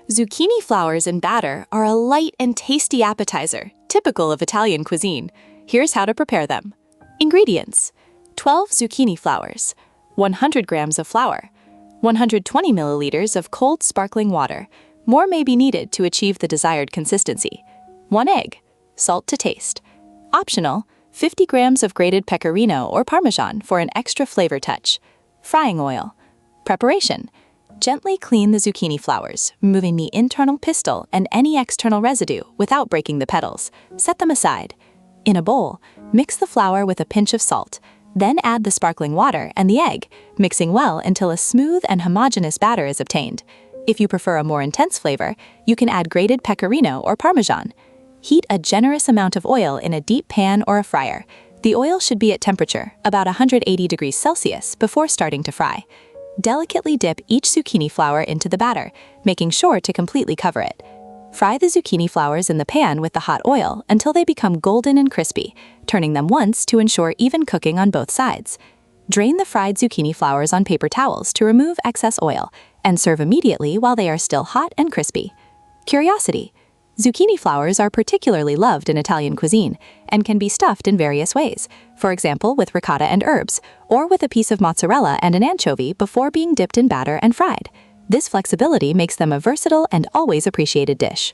Zucchini flowers in batter are a light and tasty appetizer, typical of Italian cuisine. Here's how to prepare them. Ingredients: 12 zucchini flowers, 100 grams of flour, 120 milliliters of cold sparkling water. More may be needed to achieve the desired consistency. 1 egg, salt to taste. Optional, 50 grams of grated pecorino or parmesan for an extra flavor touch. Frying oil. Preparation: gently clean the zucchini flowers, removing the internal pistil and any external residue without breaking the petals. Set them aside. In a bowl, mix the flour with a pinch of salt, then add the sparkling water and the egg, mixing well until a smooth and homogeneous batter is obtained. If you prefer a more intense flavor, you can add grated pecorino or parmesan. Heat a generous amount of oil in a deep pan or a fryer. The oil should be at temperature, about 180 degrees Celsius, before starting to fry. Delicately dip each zucchini flower into the batter, making sure to completely cover it. Fry the zucchini flowers in the pan with the hot oil until they become golden and crispy, turning them once to ensure even cooking on both sides. Drain the fried zucchini flowers on paper towels to remove excess oil, and serve immediately while they are still hot and crispy. Curiosity: zucchini flowers are particularly loved in Italian cuisine and can be stuffed in various ways, for example with ricotta and herbs, or with a piece of mozzarella and an anchovy before being dipped in batter and fried. This flexibility makes them a versatile and always appreciated dish.